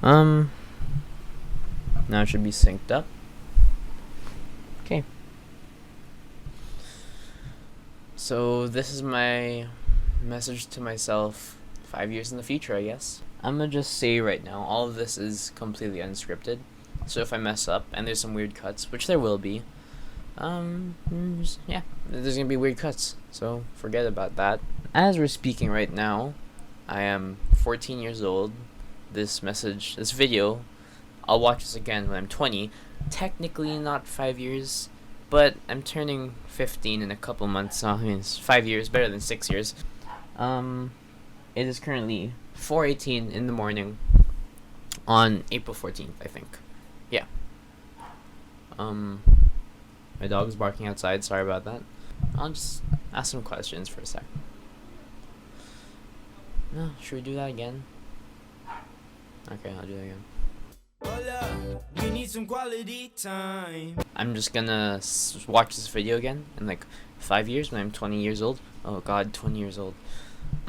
Um, Now it should be synced up. Okay. So this is my message to myself 5 years in the future, I guess. I'm gonna just say right now, all of this is completely unscripted. So if I mess up and there's some weird cuts, which there will be, yeah, there's gonna be weird cuts. So forget about that. As we're speaking right now, I am 14 years old. This video, I'll watch this again when I'm 20. Technically not 5 years, but I'm turning 15 in a couple months. So I mean, it's 5 years, better than 6 years. It is currently 4:18 in the morning on April 14th, I think. Yeah. My dog's barking outside. Sorry about that. I'll just ask some questions for a sec. No, should we do that again? Okay, I'll do that again. We need some quality time. I'm just gonna watch this video again in like 5 years when I'm 20 years old. Oh god, 20 years old.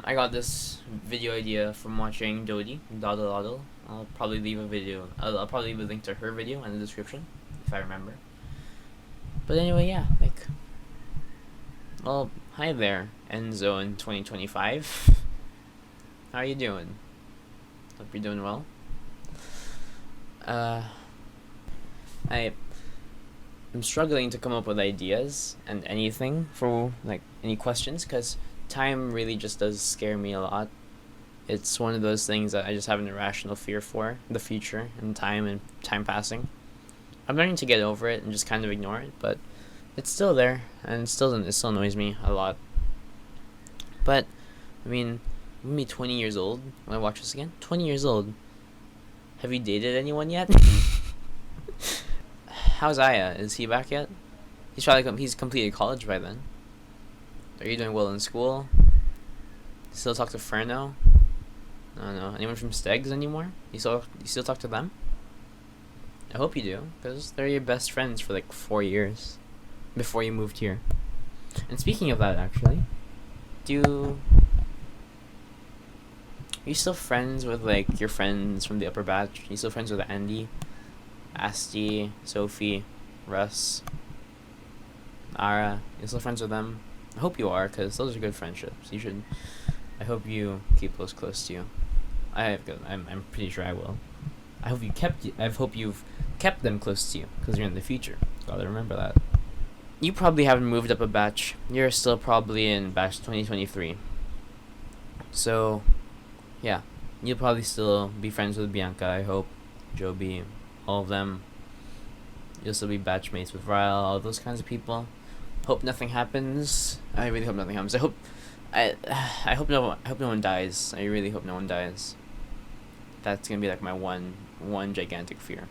I got this video idea from watching Dodie, Doddle. I'll probably leave a video. I'll probably leave a link to her video in the description if I remember. But anyway, yeah, like, well, hi there, Enzo in 2025. How are you doing? Hope you're doing well. I'm struggling to come up with ideas and anything for like any questions because time really just does scare me a lot. It's one of those things that I just have an irrational fear for the future and time passing. I'm learning to get over it and just kind of ignore it, but it's still there and it still annoys me a lot. But I mean, I'm gonna be 20 years old when I watch this again. 20 years old. Have you dated anyone yet? How's Aya? Is he back yet? He's probably he's completed college by then. Are you doing well in school? Still talk to Ferno? I don't know. Anyone from Stegs anymore? You still talk to them? I hope you do, because they're your best friends for like 4 years before you moved here. And speaking of that, actually, are you still friends with like your friends from the upper batch? Are you still friends with Andy, Asti, Sophie, Russ, Ara? You still friends with them? I hope you are, because those are good friendships. I hope you keep those close to you. I'm pretty sure I will. I hope you've kept them close to you, because you're in the future. Gotta remember that. You probably haven't moved up a batch. You're still probably in batch 2023. So, yeah, you'll probably still be friends with Bianca, I hope, Joby, all of them. You'll still be batchmates with Ryle, all those kinds of people. Hope nothing happens. I really hope nothing happens. I hope no one dies. I really hope no one dies. That's gonna be like my one gigantic fear.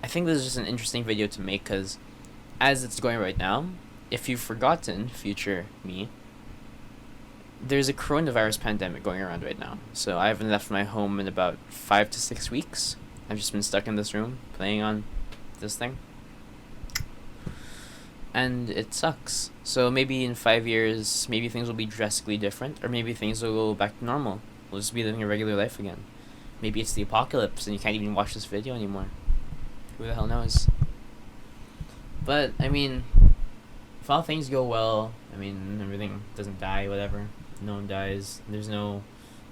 I think this is just an interesting video to make because as it's going right now, if you've forgotten, future me, there's a coronavirus pandemic going around right now. So I haven't left my home in about 5 to 6 weeks. I've just been stuck in this room playing on this thing. And it sucks. So maybe in 5 years, maybe things will be drastically different, or maybe things will go back to normal. We'll just be living a regular life again. Maybe it's the apocalypse and you can't even watch this video anymore. Who the hell knows? But, I mean, if all things go well, I mean, everything doesn't die, whatever. No one dies. There's no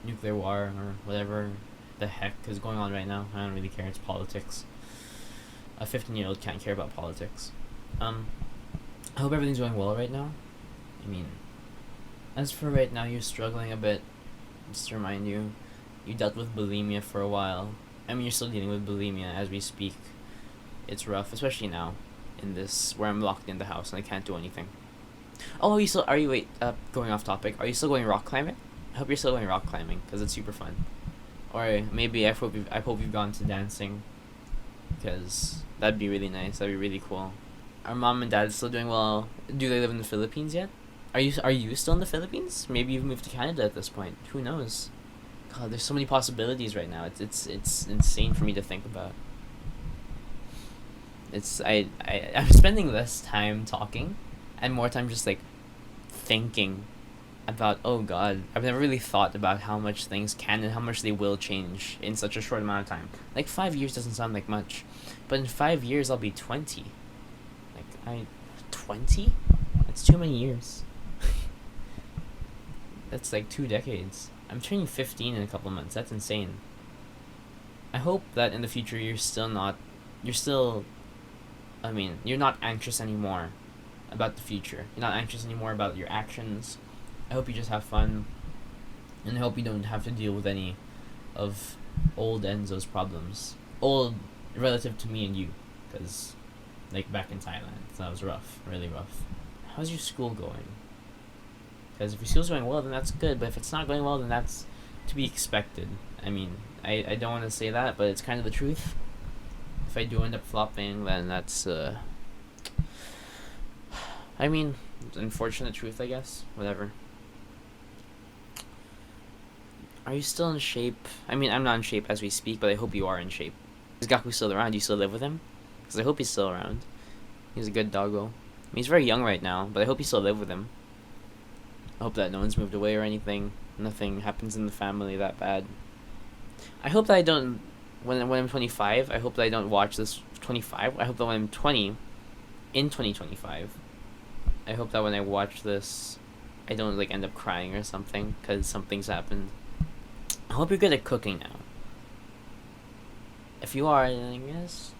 nuclear war or whatever the heck is going on right now. I don't really care. It's politics. A 15-year-old can't care about politics. I hope everything's going well right now. I mean, as for right now, you're struggling a bit. Just to remind you, you dealt with bulimia for a while. I mean, you're still dealing with bulimia as we speak. It's rough, especially now, in this, where I'm locked in the house and I can't do anything. Oh, going off topic, are you still going rock climbing? I hope you're still going rock climbing, because it's super fun. Or maybe I hope you've gone to dancing, because that'd be really nice, that'd be really cool. Are mom and dad still doing well? Do they live in the Philippines yet? Are you still in the Philippines? Maybe you've moved to Canada at this point. Who knows? God, there's so many possibilities right now. It's insane for me to think about. I'm spending less time talking and more time just like thinking about, oh god, I've never really thought about how much things can and how much they will change in such a short amount of time. Like 5 years doesn't sound like much, but in 5 years I'll be 20. 20? That's too many years. That's like 2 decades. I'm turning 15 in a couple months. That's insane. I hope that in the future you're not anxious anymore about the future. You're not anxious anymore about your actions. I hope you just have fun, and I hope you don't have to deal with any of old Enzo's problems. Old relative to me and you, because like back in Thailand, so that was rough, really rough. How's your school going? Because if your school's going well, then that's good, but if it's not going well, then that's to be expected. I mean, I don't want to say that, but it's kind of the truth. If I do end up flopping, then that's I mean, unfortunate truth, I guess. Whatever. Are you still in shape? I mean, I'm not in shape as we speak, but I hope you are in shape. Is Gaku still around? Do you still live with him? Because I hope he's still around. He's a good doggo. I mean, he's very young right now, but I hope you still live with him. I hope that no one's moved away or anything. Nothing happens in the family that bad. I hope that I don't... When I'm 25, I hope that I don't watch this 25. I hope that when I'm 20, in 2025, I hope that when I watch this, I don't like end up crying or something because something's happened. I hope you're good at cooking now. If you are, then I guess.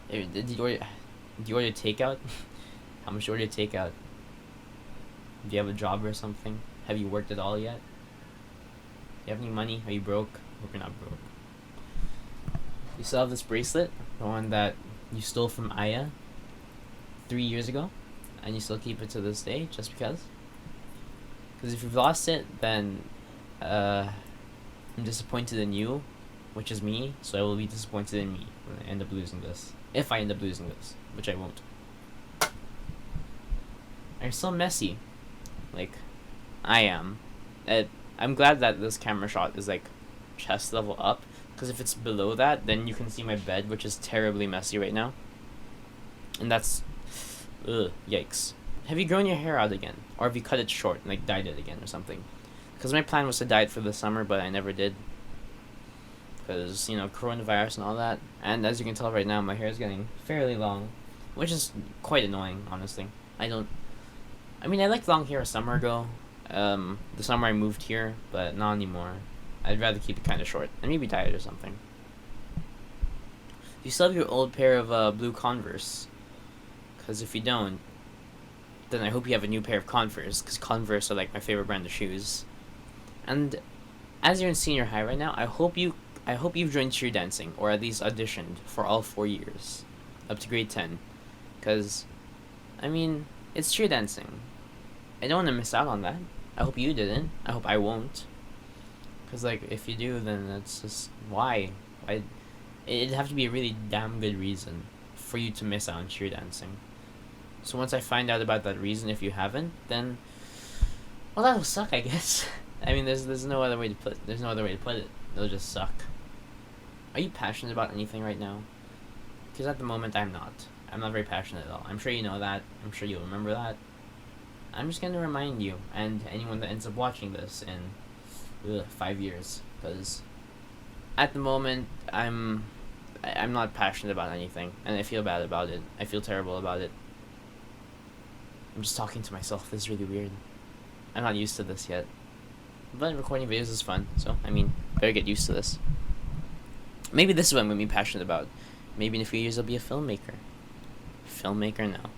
Did you order takeout? How much do you order takeout? Do you have a job or something? Have you worked at all yet? Do you have any money? Are you broke? I hope you're not broke. You still have this bracelet? The one that you stole from Aya 3 years ago? And you still keep it to this day, just because? Because if you've lost it, then I'm disappointed in you, which is me, so I will be disappointed in me when I end up losing this. If I end up losing this, which I won't. I'm still messy. Like, I am. I'm glad that this camera shot is like chest level up, because if it's below that, then you can see my bed, which is terribly messy right now. And that's... ugh, yikes. Have you grown your hair out again? Or have you cut it short and like dyed it again or something? Because my plan was to dye it for the summer, but I never did. Because, you know, coronavirus and all that. And as you can tell right now, my hair is getting fairly long. Which is quite annoying, honestly. I mean, I liked long hair a summer ago. The summer I moved here, but not anymore. I'd rather keep it kind of short. And maybe dye it or something. You still have your old pair of blue Converse. Because if you don't, then I hope you have a new pair of Converse. Because Converse are like my favorite brand of shoes. And as you're in senior high right now, I hope you've joined cheer dancing, or at least auditioned for all 4 years, up to grade 10. Because, I mean, it's cheer dancing. I don't want to miss out on that. I hope you didn't. I hope I won't. Because, like, if you do, then that's just... why? It'd have to be a really damn good reason for you to miss out on cheer dancing. So once I find out about that reason, if you haven't, then... well, that'll suck, I guess. I mean, there's no other way to put it. It'll just suck. Are you passionate about anything right now? Because at the moment, I'm not. I'm not very passionate at all. I'm sure you know that. I'm sure you'll remember that. I'm just gonna remind you, and anyone that ends up watching this in 5 years, because at the moment, I'm not passionate about anything, and I feel bad about it. I feel terrible about it. I'm just talking to myself. This is really weird. I'm not used to this yet. But recording videos is fun, so, I mean, better get used to this. Maybe this is what I'm going to be passionate about. Maybe in a few years I'll be a filmmaker. Filmmaker now.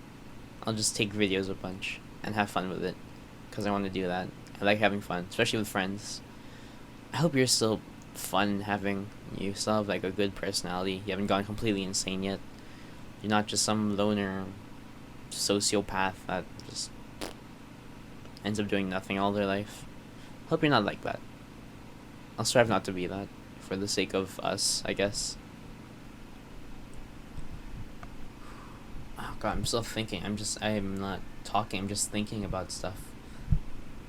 I'll just take videos a bunch and have fun with it. Because I want to do that. I like having fun, especially with friends. I hope you're still fun having... you still have, like, a good personality. You haven't gone completely insane yet. You're not just some loner sociopath that just ends up doing nothing all their life. Hope you're not like that. I'll strive not to be that, for the sake of us, I guess. Oh god, I'm still thinking. I'm not talking, I'm just thinking about stuff.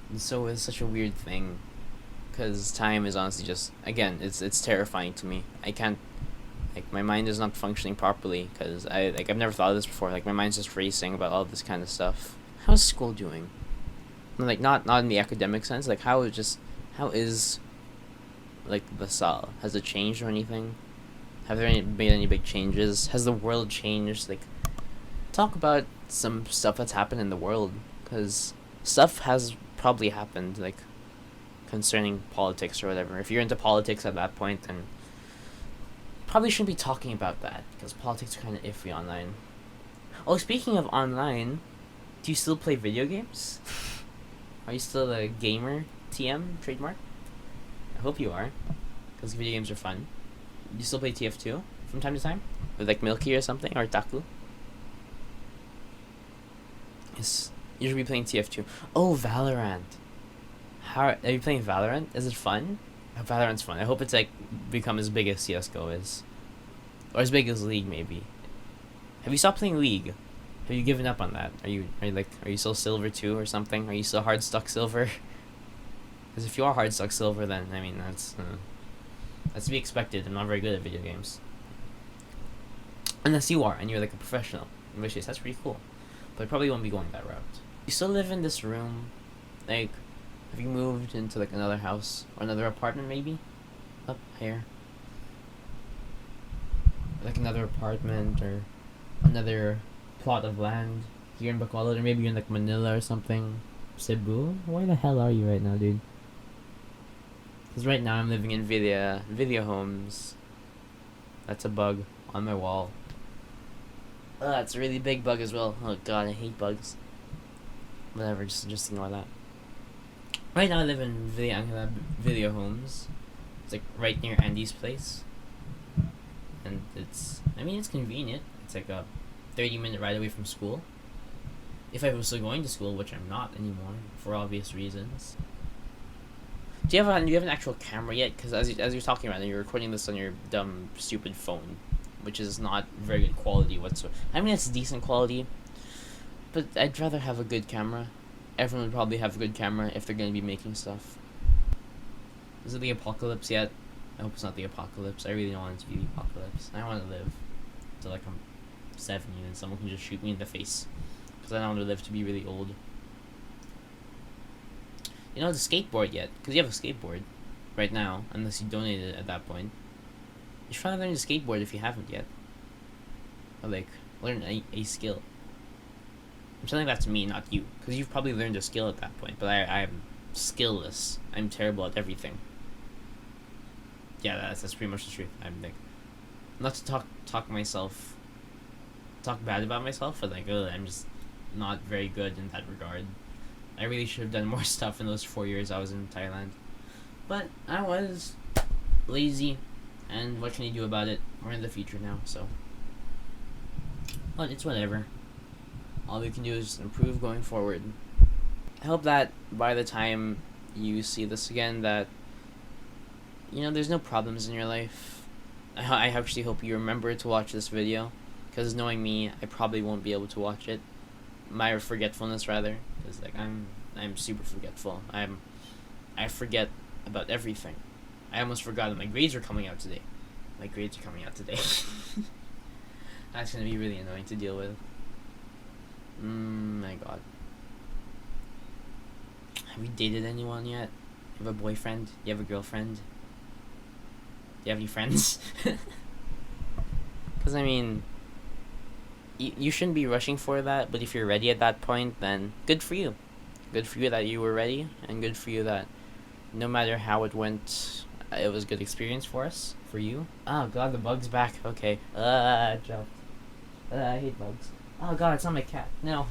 And so it's such a weird thing. Because time is honestly just, again, it's terrifying to me. I can't, like, my mind is not functioning properly, because I've never thought of this before. Like, my mind's just racing about all this kind of stuff. How's school doing? Like not in the academic sense. Like how is like the SAL? Has it changed or anything? Have there been any big changes? Has the world changed? Like, talk about some stuff that's happened in the world, because stuff has probably happened, like, concerning politics or whatever. If you're into politics at that point, then probably shouldn't be talking about that, because politics are kind of iffy online. Oh, speaking of online, do you still play video games? Are you still a gamer? TM trademark? I hope you are, because video games are fun. You still play TF2 from time to time? With like Milky or something? Or Taku? Yes. You should be playing TF2. Oh, Valorant. Are you playing Valorant? Is it fun? Valorant's fun. I hope it's like become as big as CSGO is. Or as big as League maybe. Have you stopped playing League? Have you given up on that? Are you still silver 2 or something? Are you still hard stuck silver? Because if you are hard stuck silver, then I mean that's to be expected. I'm not very good at video games. Unless you are, and you're like a professional. In which case, that's pretty cool. But I probably won't be going that route. You still live in this room? Like, have you moved into like another house? Or another apartment maybe? Up here. Like another apartment or another plot of land here in Bacolod, or maybe you're in like Manila or something. Cebu? Where the hell are you right now, dude? Because right now I'm living in Video Homes. That's a bug on my wall. It's a really big bug as well. Oh god, I hate bugs. Whatever, just ignore that. Right now I live in Video Homes. It's like right near Andy's place. And it's convenient. It's like a 30-minute ride away from school. If I was still going to school, which I'm not anymore, for obvious reasons. Do you have an actual camera yet? Because as you're talking about it, you're recording this on your dumb, stupid phone, which is not very good quality whatsoever. I mean, it's decent quality, but I'd rather have a good camera. Everyone would probably have a good camera if they're going to be making stuff. Is it the apocalypse yet? I hope it's not the apocalypse. I really don't want it to be the apocalypse. I want to live till like I'm 70 and someone can just shoot me in the face. Because I don't want to live to be really old. You know the skateboard yet? Because you have a skateboard right now, unless you donated it at that point. You should try to learn to skateboard if you haven't yet. Or like, learn a skill. I'm telling that to me, not you. Because you've probably learned a skill at that point, but I'm skillless. I'm terrible at everything. Yeah, that's pretty much the truth. I'm like, not to talk bad about myself, but like, I'm just not very good in that regard. I really should have done more stuff in those 4 years I was in Thailand. But I was lazy, and what can you do about it? We're in the future now, so. But it's whatever. All we can do is improve going forward. I hope that by the time you see this again, that, you know, there's no problems in your life. I actually hope you remember to watch this video, because knowing me, I probably won't be able to watch it. My forgetfulness, rather, is like I'm super forgetful. I forget about everything. I almost forgot that my grades are coming out today. That's gonna be really annoying to deal with. My god. Have you dated anyone yet? You have a boyfriend? You have a girlfriend? Do you have any friends? Because I mean, you shouldn't be rushing for that, but if you're ready at that point, then good for you. Good for you that you were ready, and good for you that no matter how it went, it was a good experience for us, for you. Oh god, the bug's back. Okay. Joke. I hate bugs. Oh god, it's not my cat. No.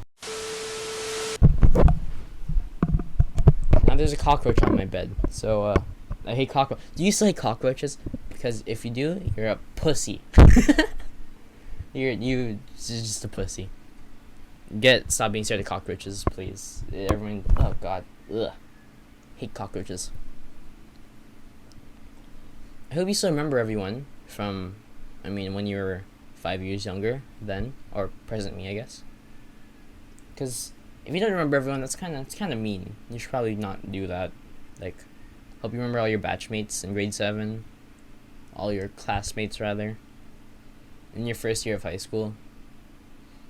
Now there's a cockroach on my bed, so I hate cockroaches. Do you still hate cockroaches? Because if you do, you're a pussy. You're just a pussy. Stop being scared of cockroaches, please. Everyone, oh god, ugh, hate cockroaches. I hope you still remember everyone from, when you were 5 years younger then, or present me, I guess. Because if you don't remember everyone, it's kind of mean. You should probably not do that. Like, hope you remember all your batchmates in grade 7, all your classmates rather, in your first year of high school.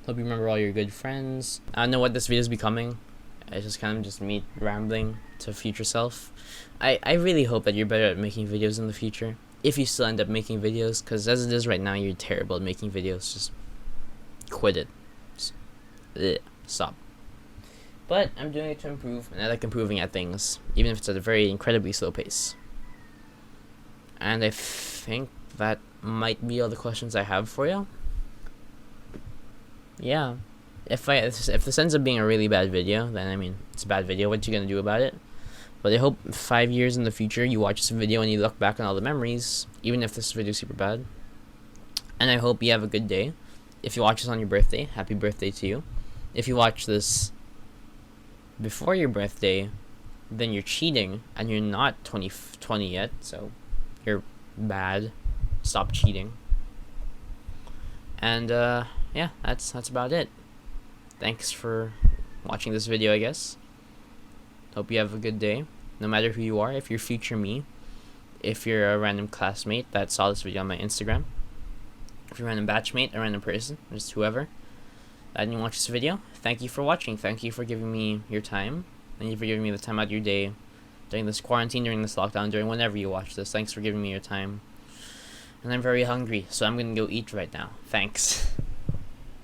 Hope you remember all your good friends. I don't know what this video is becoming. It's just kind of just me rambling to future self. I really hope that you're better at making videos in the future. If you still end up making videos, because as it is right now, you're terrible at making videos. Just quit it. Just, stop. But I'm doing it to improve, and I like improving at things, even if it's at a very incredibly slow pace. And I think that might be all the questions I have for you. Yeah. If this ends up being a really bad video, then I mean, it's a bad video. What you gonna do about it? But I hope 5 years in the future you watch this video and you look back on all the memories, even if this video is super bad. And I hope you have a good day. If you watch this on your birthday, happy birthday to you. If you watch this before your birthday, then you're cheating and you're not 20 yet, so you're bad. Stop cheating. And yeah, that's about it. Thanks for watching this video, I guess. Hope you have a good day, no matter who you are. If you're future me, if you're a random classmate that saw this video on my Instagram, if you're a random batchmate, a random person, just whoever that didn't watch this video, thank you for watching. Thank you for giving me your time. Thank you for giving me the time out of your day during this quarantine, during this lockdown, during whenever you watch this. Thanks for giving me your time. And I'm very hungry, so I'm gonna go eat right now. Thanks.